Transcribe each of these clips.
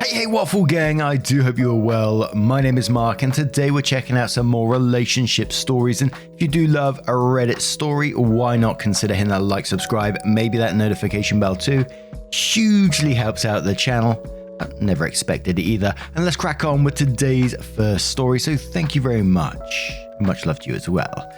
Hey Waffle Gang, I do hope you are well. My name is Mark and today we're checking out some more relationship stories, and if you do love a Reddit story, why not consider hitting that like, subscribe, maybe that notification bell too. Hugely helps out the channel. I never expected it either. And let's crack on with today's first story, so thank you very much. Much love to you as well.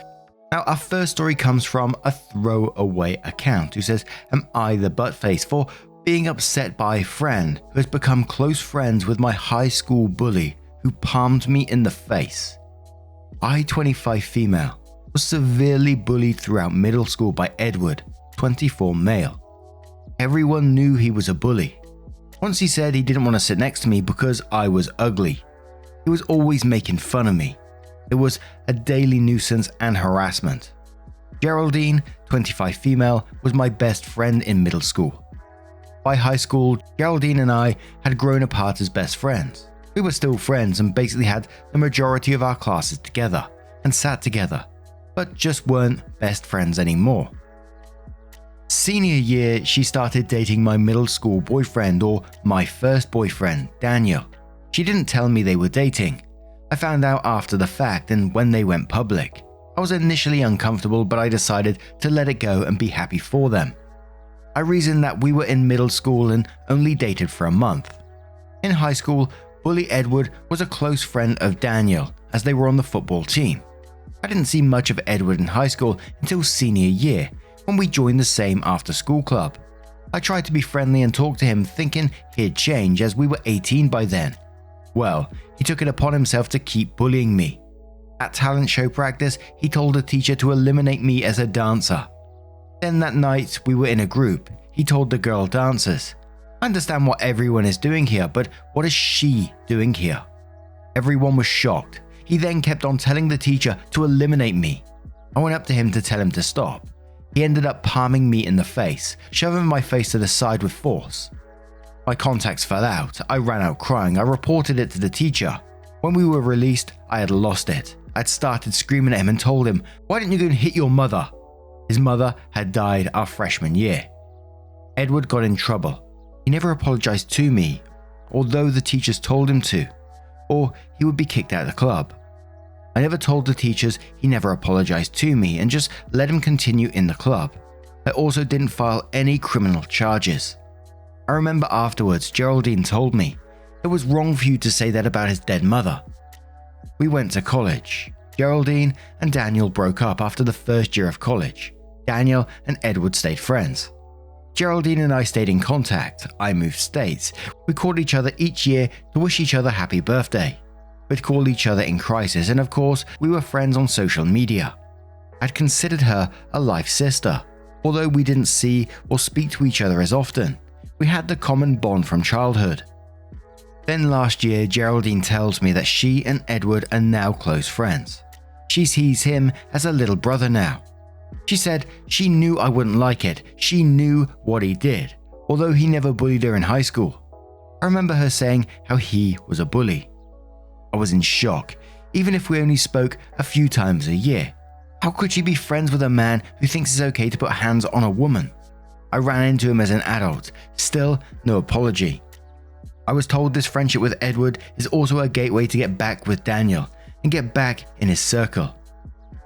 Now, our first story comes from a throwaway account who says, "Am I the buttface for being upset by a friend who has become close friends with my high school bully who palmed me in the face? I, 25 female, was severely bullied throughout middle school by Edward, 24 male. Everyone knew he was a bully. Once he said he didn't want to sit next to me because I was ugly. He was always making fun of me. It was a daily nuisance and harassment. Geraldine, 25 female, was my best friend in middle school. By high school, Geraldine and I had grown apart as best friends. We were still friends and basically had the majority of our classes together and sat together, but just weren't best friends anymore. Senior year, she started dating my middle school boyfriend, or my first boyfriend, Daniel. She didn't tell me they were dating. I found out after the fact and when they went public. I was initially uncomfortable, but I decided to let it go and be happy for them. I reasoned that we were in middle school and only dated for a month. In high school, bully Edward was a close friend of Daniel, as they were on the football team. I didn't see much of Edward in high school until senior year, when we joined the same after-school club. I tried to be friendly and talk to him, thinking he'd change as we were 18 by then. Well, he took it upon himself to keep bullying me. At talent show practice, he told the teacher to eliminate me as a dancer. Then that night, we were in a group. He told the girl dancers, "I understand what everyone is doing here, but what is she doing here?" Everyone was shocked. He then kept on telling the teacher to eliminate me. I went up to him to tell him to stop. He ended up palming me in the face, shoving my face to the side with force. My contacts fell out. I ran out crying. I reported it to the teacher. When we were released, I had lost it. I'd started screaming at him and told him, "Why didn't you go and hit your mother?" His mother had died our freshman year. Edward got in trouble. He never apologized to me, although the teachers told him to, or he would be kicked out of the club. I never told the teachers he never apologized to me and just let him continue in the club. I also didn't file any criminal charges. I remember afterwards, Geraldine told me, "It was wrong for you to say that about his dead mother." We went to college. Geraldine and Daniel broke up after the first year of college. Daniel and Edward stayed friends. Geraldine and I stayed in contact. I moved states. We called each other each year to wish each other happy birthday. We'd call each other in crisis, and of course, we were friends on social media. I'd considered her a life sister, although we didn't see or speak to each other as often. We had the common bond from childhood. Then last year, Geraldine tells me that she and Edward are now close friends. She sees him as a little brother now. She said she knew I wouldn't like it. She knew what he did, although he never bullied her in high school. I remember her saying how he was a bully. I was in shock, even if we only spoke a few times a year. How could she be friends with a man who thinks it's okay to put hands on a woman? I ran into him as an adult. Still, no apology. I was told this friendship with Edward is also a gateway to get back with Daniel and get back in his circle.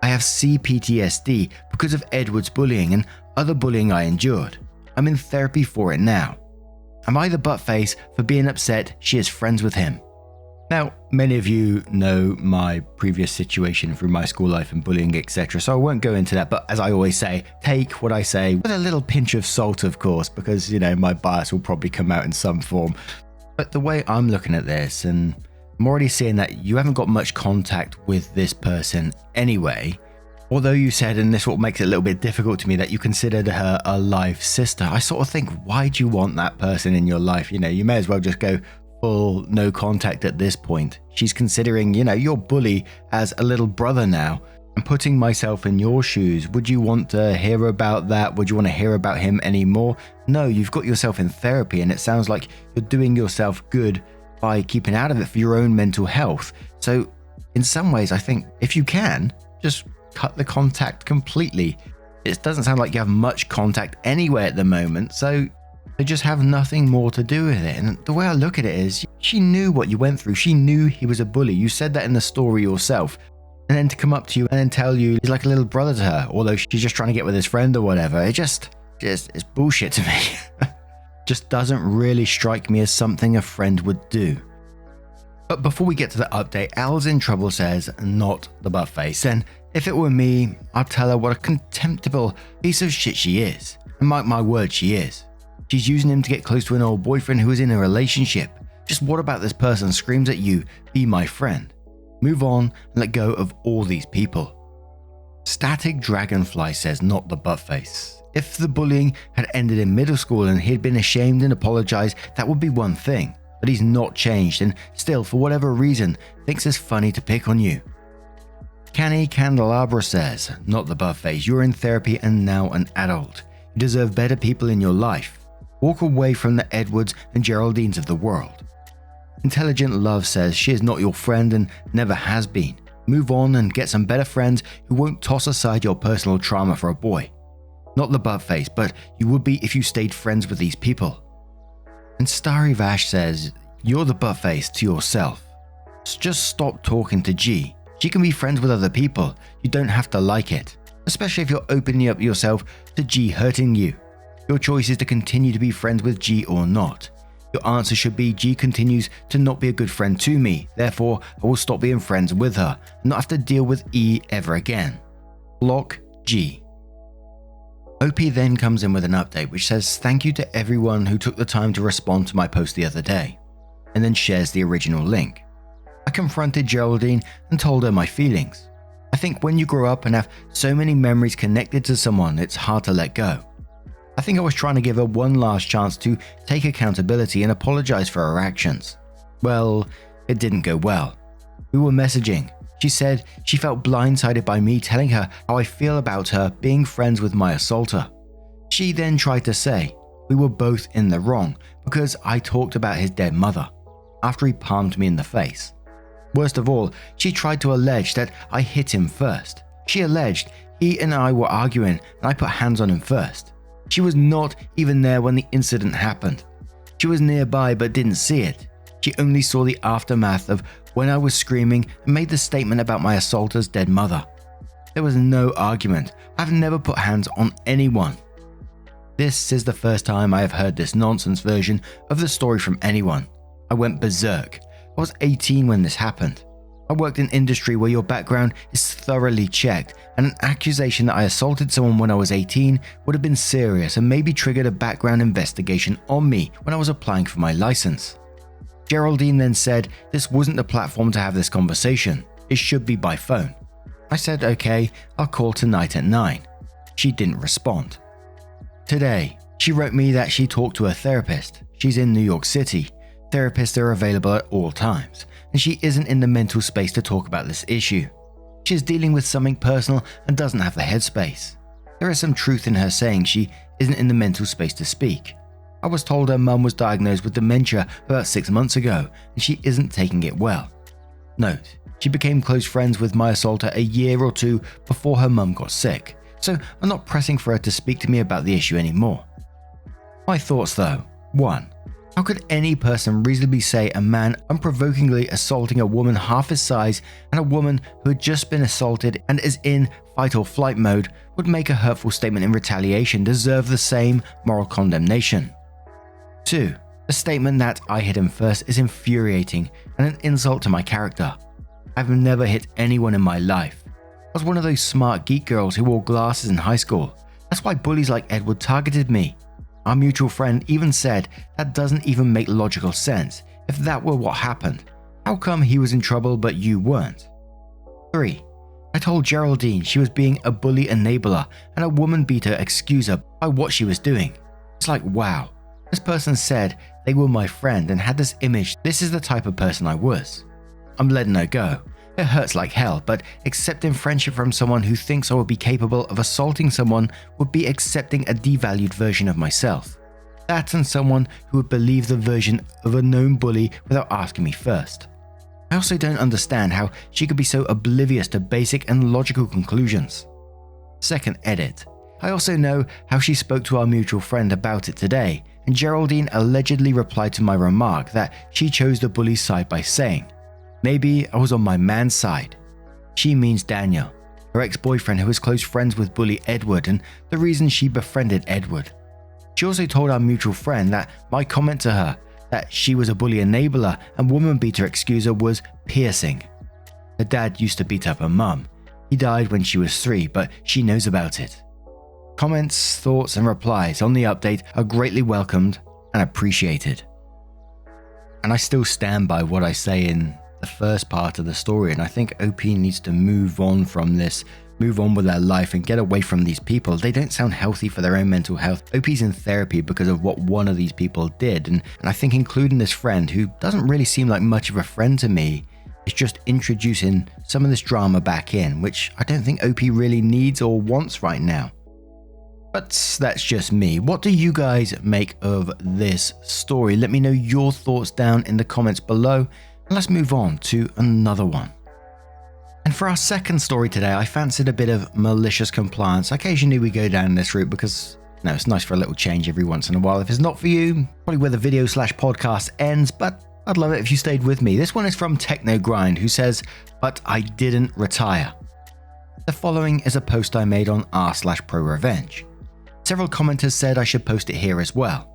I have CPTSD because of Edward's bullying and other bullying I endured. I'm in therapy for it now. Am I the buttface for being upset she is friends with him? Now, many of you know my previous situation through my school life and bullying, etc., so I won't go into that, but as I always say, take what I say with a little pinch of salt, of course, because, my bias will probably come out in some form. But the way I'm looking at this, and I'm already seeing that you haven't got much contact with this person anyway, although you said, and this is what makes it a little bit difficult to me, that you considered her a life sister. I sort of think, why do you want that person in your life? You may as well just go full no contact at this point. She's considering, your bully as a little brother now. I'm putting myself in your shoes. Would you want to hear about that? Would you want to hear about him anymore? No, you've got yourself in therapy, and it sounds like you're doing yourself good by keeping out of it for your own mental health. So in some ways, I think if you can, just cut the contact completely. It doesn't sound like you have much contact anyway at the moment, so They just have nothing more to do with it. And the way I look at it is, she knew what you went through. She knew he was a bully. You said that in the story yourself. And then to come up to you and then tell you he's like a little brother to her, although she's just trying to get with his friend or whatever. It's bullshit to me. Just doesn't really strike me as something a friend would do. But before we get to the update, Al's in trouble says, not the buttface. And if it were me, I'd tell her what a contemptible piece of shit she is. And mark my word, she is. She's using him to get close to an old boyfriend who is in a relationship. Just what about this person screams at you, be my friend? Move on and let go of all these people. Static Dragonfly says, not the buttface. If the bullying had ended in middle school and he'd been ashamed and apologized, that would be one thing. But he's not changed and still, for whatever reason, thinks it's funny to pick on you. Canny Candelabra says, not the buttface. You're in therapy and now an adult. You deserve better people in your life. Walk away from the Edwards and Geraldines of the world. Intelligent Love says she is not your friend and never has been. Move on and get some better friends who won't toss aside your personal trauma for a boy. Not the buttface, but you would be if you stayed friends with these people. And Starry Vash says, you're the buttface to yourself. Just stop talking to G. She can be friends with other people. You don't have to like it, especially if you're opening up yourself to G hurting you. Your choice is to continue to be friends with G or not. Your answer should be G continues to not be a good friend to me, therefore I will stop being friends with her and not have to deal with E ever again. Block G. OP then comes in with an update which says thank you to everyone who took the time to respond to my post the other day, and then shares the original link. I confronted Geraldine and told her my feelings. I think when you grow up and have so many memories connected to someone, it's hard to let go. I think I was trying to give her one last chance to take accountability and apologize for her actions. Well, it didn't go well. We were messaging. She said she felt blindsided by me telling her how I feel about her being friends with my assaulter. She then tried to say we were both in the wrong because I talked about his dead mother after he palmed me in the face. Worst of all, she tried to allege that I hit him first. She alleged he and I were arguing and I put hands on him first. She was not even there when the incident happened. She was nearby but didn't see it. She only saw the aftermath of when I was screaming and made the statement about my assaulter's dead mother. There was no argument. I've never put hands on anyone. This is the first time I have heard this nonsense version of the story from anyone. I went berserk. I was 18 when this happened. I worked in industry where your background is thoroughly checked, and an accusation that I assaulted someone when I was 18 would have been serious and maybe triggered a background investigation on me when I was applying for my license. Geraldine then said this wasn't the platform to have this conversation. It should be by phone. I said okay, I'll call tonight at 9. She didn't respond. Today, she wrote me that she talked to a therapist. She's in New York City. Therapists are available at all times, and she isn't in the mental space to talk about this issue. She's dealing with something personal and doesn't have the headspace. There is some truth in her saying she isn't in the mental space to speak. I was told her mum was diagnosed with dementia about 6 months ago, and she isn't taking it well. Note, she became close friends with my assaulter a year or two before her mum got sick, so I'm not pressing for her to speak to me about the issue anymore. My thoughts though. 1. How could any person reasonably say a man unprovokingly assaulting a woman half his size and a woman who had just been assaulted and is in fight or flight mode would make a hurtful statement in retaliation deserve the same moral condemnation? 2. A statement that I hit him first is infuriating and an insult to my character. I've never hit anyone in my life. I was one of those smart geek girls who wore glasses in high school. That's why bullies like Edward targeted me. Our mutual friend even said that doesn't even make logical sense. If that were what happened, how come he was in trouble but you weren't? 3. I told Geraldine she was being a bully enabler and a woman beater excuser by what she was doing. It's like, wow, this person said they were my friend and had this image. This is the type of person I was. I'm letting her go. It hurts like hell, but accepting friendship from someone who thinks I would be capable of assaulting someone would be accepting a devalued version of myself. That and someone who would believe the version of a known bully without asking me first. I also don't understand how she could be so oblivious to basic and logical conclusions. Second edit. I also know how she spoke to our mutual friend about it today, and Geraldine allegedly replied to my remark that she chose the bully's side by saying, "Maybe I was on my man's side." She means Daniel, her ex-boyfriend who was close friends with bully Edward and the reason she befriended Edward. She also told our mutual friend that my comment to her that she was a bully enabler and woman beater excuser was piercing. Her dad used to beat up her mum. He died when she was 3, but she knows about it. Comments, thoughts and replies on the update are greatly welcomed and appreciated. And I still stand by what I say in the first part of the story, and I think OP needs to move on from this, move on with their life and get away from these people. They don't sound healthy for their own mental health. OP's in therapy because of what one of these people did, and I think including this friend, who doesn't really seem like much of a friend to me, is just introducing some of this drama back in, which I don't think OP really needs or wants right now. But that's just me. What do you guys make of this story? Let me know your thoughts down in the comments below, and let's move on to another one. And for our second story today, I fancied a bit of malicious compliance. Occasionally we go down this route because, it's nice for a little change every once in a while. If it's not for you, probably where the video/podcast ends, but I'd love it if you stayed with me. This one is from TechnoGrind, who says, "But I didn't retire." The following is a post I made on r/ProRevenge. Several commenters said I should post it here as well.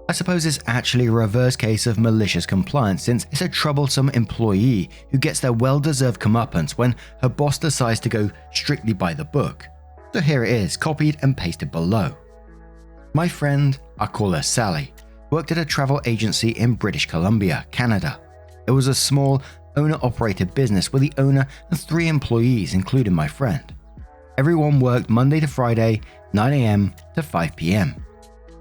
I suppose it's actually a reverse case of malicious compliance, since it's a troublesome employee who gets their well-deserved comeuppance when her boss decides to go strictly by the book. So here it is, copied and pasted below. My friend, I call her Sally, worked at a travel agency in British Columbia, Canada. It was a small, owner-operated business with the owner and 3 employees, including my friend. Everyone worked Monday to Friday, 9 a.m. to 5 p.m.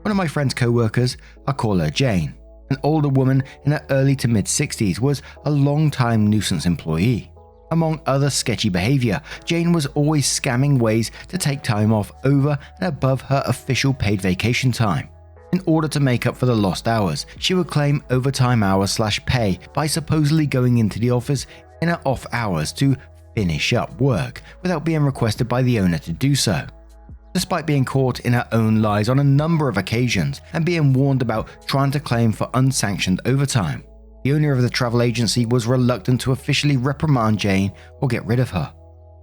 One of my friend's co-workers, I call her Jane, an older woman in her early to mid-60s, was a long-time nuisance employee. Among other sketchy behavior, Jane was always scamming ways to take time off over and above her official paid vacation time. In order to make up for the lost hours, she would claim overtime hours/pay by supposedly going into the office in her off hours to finish up work without being requested by the owner to do so. Despite being caught in her own lies on a number of occasions and being warned about trying to claim for unsanctioned overtime, the owner of the travel agency was reluctant to officially reprimand Jane or get rid of her.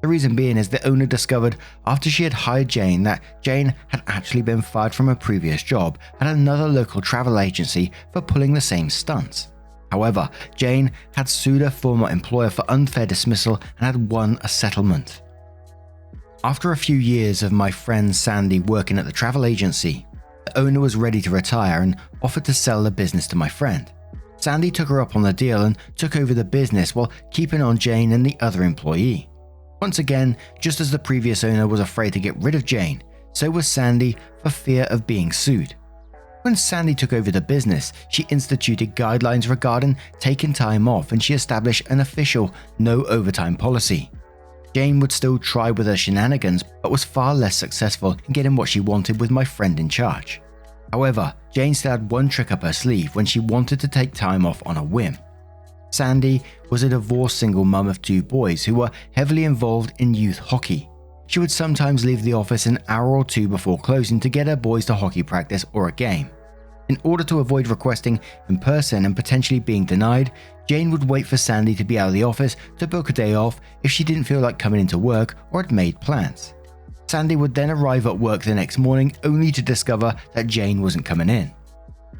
The reason being is the owner discovered after she had hired Jane that Jane had actually been fired from her previous job at another local travel agency for pulling the same stunts. However, Jane had sued her former employer for unfair dismissal and had won a settlement. After a few years of my friend Sandy working at the travel agency, the owner was ready to retire and offered to sell the business to my friend. Sandy took her up on the deal and took over the business while keeping on Jane and the other employee. Once again, just as the previous owner was afraid to get rid of Jane, so was Sandy for fear of being sued. When Sandy took over the business, she instituted guidelines regarding taking time off, and she established an official no overtime policy. Jane would still try with her shenanigans, but was far less successful in getting what she wanted with my friend in charge. However, Jane still had one trick up her sleeve when she wanted to take time off on a whim. Sandy was a divorced single mum of 2 boys who were heavily involved in youth hockey. She would sometimes leave the office an hour or 2 before closing to get her boys to hockey practice or a game. In order to avoid requesting in person and potentially being denied, Jane would wait for Sandy to be out of the office to book a day off if she didn't feel like coming into work or had made plans. Sandy would then arrive at work the next morning only to discover that Jane wasn't coming in.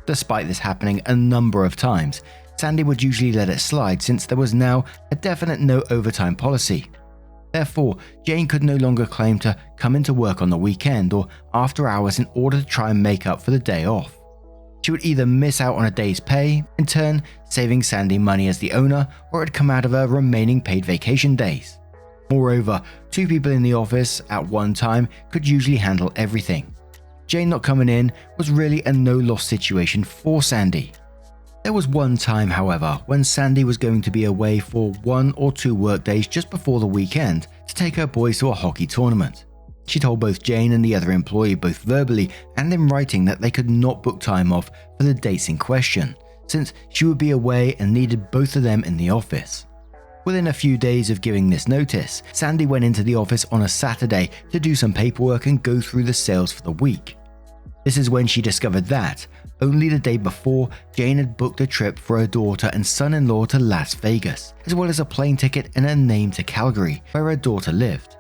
Despite this happening a number of times, Sandy would usually let it slide since there was now a definite no overtime policy. Therefore, Jane could no longer claim to come into work on the weekend or after hours in order to try and make up for the day off. She would either miss out on a day's pay, in turn saving Sandy money as the owner, or it would come out of her remaining paid vacation days. Moreover, 2 people in the office at one time could usually handle everything. Jane not coming in was really a no-loss situation for Sandy. There was one time, however, when Sandy was going to be away for 1 or 2 work days just before the weekend to take her boys to a hockey tournament. She told both Jane and the other employee both verbally and in writing that they could not book time off for the dates in question, since she would be away and needed both of them in the office. Within a few days of giving this notice, Sandy went into the office on a Saturday to do some paperwork and go through the sales for the week. This is when she discovered that, only the day before, Jane had booked a trip for her daughter and son-in-law to Las Vegas, as well as a plane ticket and a name to Calgary, where her daughter lived.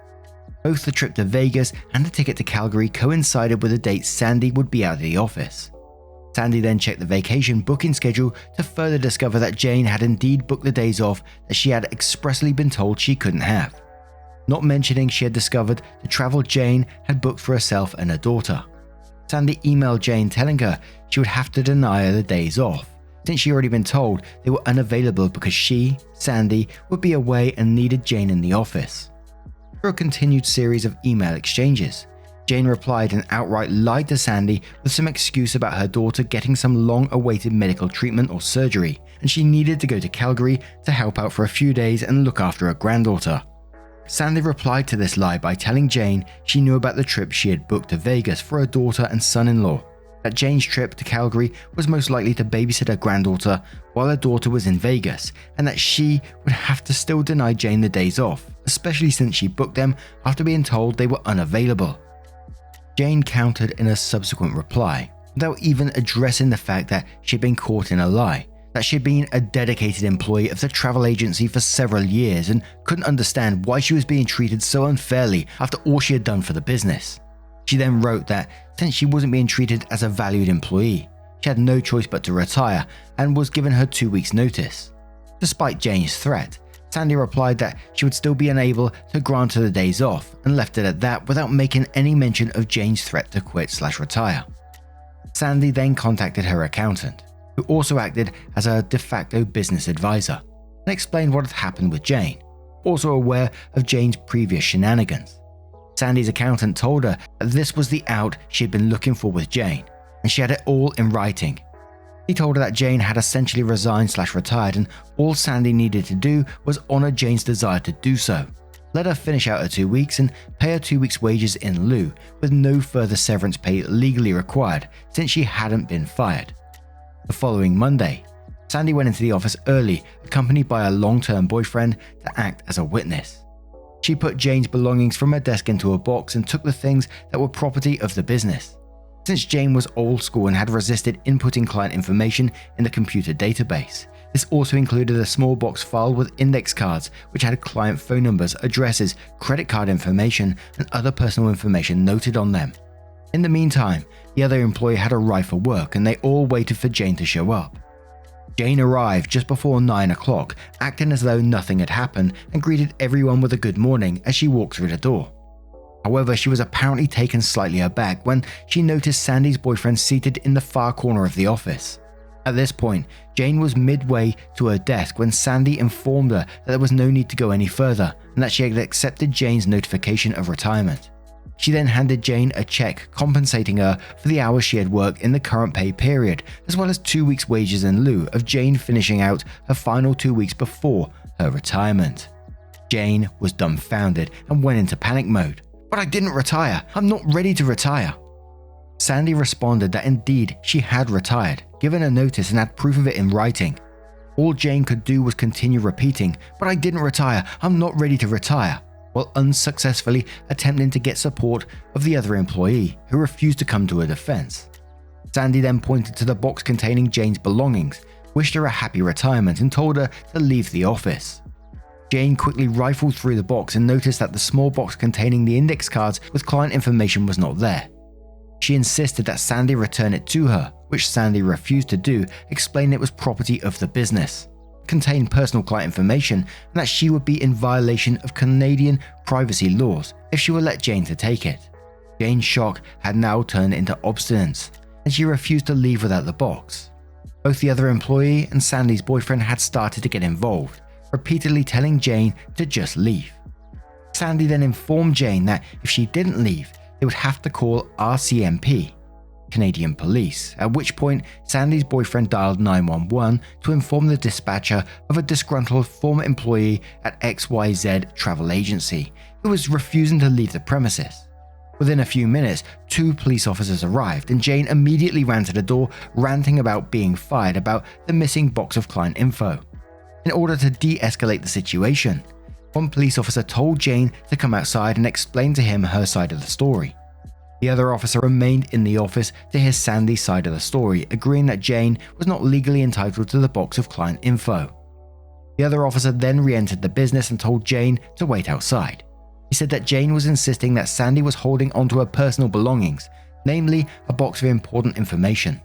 Both the trip to Vegas and the ticket to Calgary coincided with the date Sandy would be out of the office. Sandy then checked the vacation booking schedule to further discover that Jane had indeed booked the days off that she had expressly been told she couldn't have, not mentioning she had discovered the travel Jane had booked for herself and her daughter. Sandy emailed Jane telling her she would have to deny her the days off, since she had already been told they were unavailable because she, Sandy, would be away and needed Jane in the office. Through a continued series of email exchanges, Jane replied and outright lied to Sandy with some excuse about her daughter getting some long-awaited medical treatment or surgery, and she needed to go to Calgary to help out for a few days and look after her granddaughter. Sandy replied to this lie by telling Jane she knew about the trip she had booked to Vegas for her daughter and son-in-law, that Jane's trip to Calgary was most likely to babysit her granddaughter while her daughter was in Vegas, and that she would have to still deny Jane the days off, especially since she booked them after being told they were unavailable. Jane countered in a subsequent reply, without even addressing the fact that she had been caught in a lie, that she had been a dedicated employee of the travel agency for several years and couldn't understand why she was being treated so unfairly after all she had done for the business. She then wrote that since she wasn't being treated as a valued employee, she had no choice but to retire and was given her 2 weeks' notice. Despite Jane's threat, Sandy replied that she would still be unable to grant her the days off and left it at that without making any mention of Jane's threat to quit/retire. Sandy then contacted her accountant, who also acted as her de facto business advisor, and explained what had happened with Jane, also aware of Jane's previous shenanigans. Sandy's accountant told her that this was the out she had been looking for with Jane, and she had it all in writing. He told her that Jane had essentially resigned/retired, and all Sandy needed to do was honor Jane's desire to do so, let her finish out her 2 weeks and pay her 2 weeks' wages in lieu, with no further severance pay legally required since she hadn't been fired. The following Monday, Sandy went into the office early, accompanied by her long-term boyfriend, to act as a witness. She put Jane's belongings from her desk into a box and took the things that were property of the business. Since Jane was old school and had resisted inputting client information in the computer database, this also included a small box filed with index cards which had client phone numbers, addresses, credit card information, and other personal information noted on them. In the meantime, the other employee had arrived for work and they all waited for Jane to show up. Jane arrived just before 9 o'clock, acting as though nothing had happened, and greeted everyone with a good morning as she walked through the door. However, she was apparently taken slightly aback when she noticed Sandy's boyfriend seated in the far corner of the office. At this point, Jane was midway to her desk when Sandy informed her that there was no need to go any further and that she had accepted Jane's notification of retirement. She then handed Jane a check compensating her for the hours she had worked in the current pay period, as well as 2 weeks' wages in lieu of Jane finishing out her final 2 weeks before her retirement. Jane was dumbfounded and went into panic mode. "But I didn't retire. I'm not ready to retire." Sandy responded that indeed she had retired, given a notice and had proof of it in writing. All Jane could do was continue repeating, "But I didn't retire. I'm not ready to retire," while unsuccessfully attempting to get support of the other employee, who refused to come to her defense. Sandy then pointed to the box containing Jane's belongings, wished her a happy retirement, and told her to leave the office. Jane quickly rifled through the box and noticed that the small box containing the index cards with client information was not there. She insisted that Sandy return it to her, which Sandy refused to do, explaining it was property of the business, contained personal client information, and that she would be in violation of Canadian privacy laws if she would let Jane to take it. Jane's shock had now turned into obstinance, and she refused to leave without the box. Both the other employee and Sandy's boyfriend had started to get involved, repeatedly telling Jane to just leave. Sandy then informed Jane that if she didn't leave, they would have to call RCMP, Canadian Police, at which point Sandy's boyfriend dialed 911 to inform the dispatcher of a disgruntled former employee at XYZ Travel Agency who was refusing to leave the premises. Within a few minutes, 2 police officers arrived and Jane immediately ran to the door, ranting about being fired about the missing box of client info. In order to de-escalate the situation, one police officer told Jane to come outside and explain to him her side of the story. The other officer remained in the office to hear Sandy's side of the story, agreeing that Jane was not legally entitled to the box of client info. The other officer then re-entered the business and told Jane to wait outside. He said that Jane was insisting that Sandy was holding onto her personal belongings, namely a box of important information.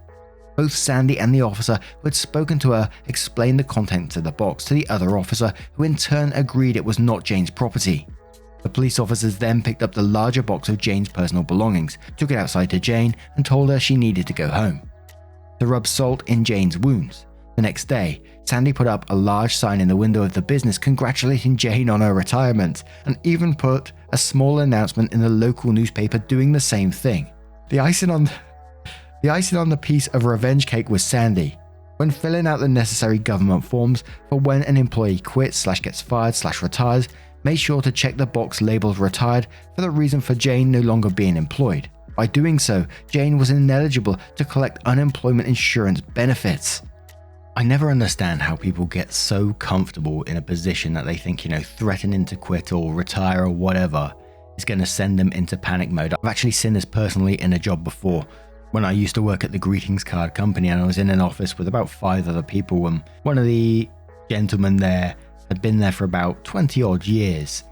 Both Sandy and the officer who had spoken to her explained the contents of the box to the other officer, who in turn agreed it was not Jane's property. The police officers then picked up the larger box of Jane's personal belongings, took it outside to Jane and told her she needed to go home. To rub salt in Jane's wounds, the next day, Sandy put up a large sign in the window of the business congratulating Jane on her retirement, and even put a small announcement in the local newspaper doing the same thing. The icing on the piece of revenge cake was Sandy. When filling out the necessary government forms for when an employee quits/gets fired/retires, made sure to check the box labeled retired for the reason for Jane no longer being employed. By doing so, Jane was ineligible to collect unemployment insurance benefits. I never understand how people get so comfortable in a position that they think, threatening to quit or retire or whatever is going to send them into panic mode. I've actually seen this personally in a job before. When I used to work at the greetings card company and I was in an office with about 5 other people, and one of the gentlemen there had been there for about 20 odd years,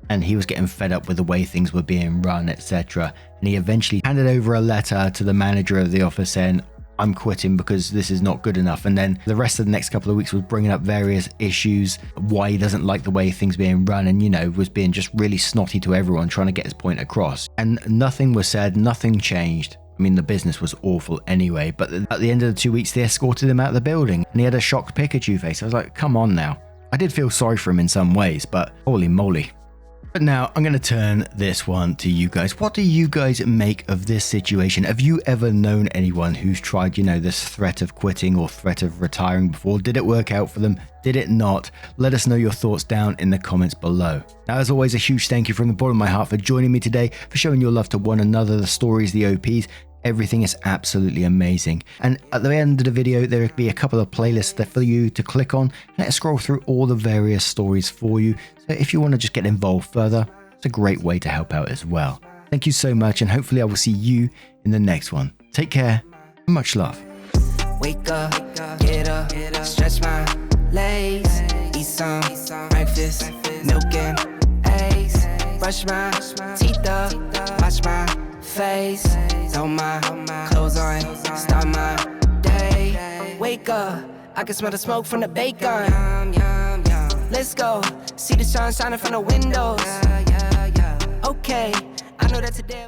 and he was getting fed up with the way things were being run, etc. And he eventually handed over a letter to the manager of the office saying, "I'm quitting because this is not good enough." And then the rest of the next couple of weeks was bringing up various issues, why he doesn't like the way things being run, and was being just really snotty to everyone, trying to get his point across. And nothing was said, nothing changed. I mean, the business was awful anyway, but at the end of the 2 weeks, they escorted him out of the building and he had a shocked Pikachu face. I was like, come on now. I did feel sorry for him in some ways, but holy moly. But now I'm going to turn this one to you guys. What do you guys make of this situation? Have you ever known anyone who's tried, this threat of quitting or threat of retiring before? Did it work out for them? Did it not? Let us know your thoughts down in the comments below. Now, as always, a huge thank you from the bottom of my heart for joining me today, for showing your love to one another, the stories, the OPs. Everything is absolutely amazing. And at the end of the video, there will be a couple of playlists there for you to click on. Let's scroll through all the various stories for you. So if you want to just get involved further, it's a great way to help out as well. Thank you so much, and hopefully I will see you in the next one. Take care, and much love. Wake up, get up, stretch my legs, eat some breakfast, milk and eggs, brush my teeth up, wash my face, throw my clothes on, start my day. Wake up, I can smell the smoke from the bacon. Let's go, see the sun shining from the windows. Okay, I know that today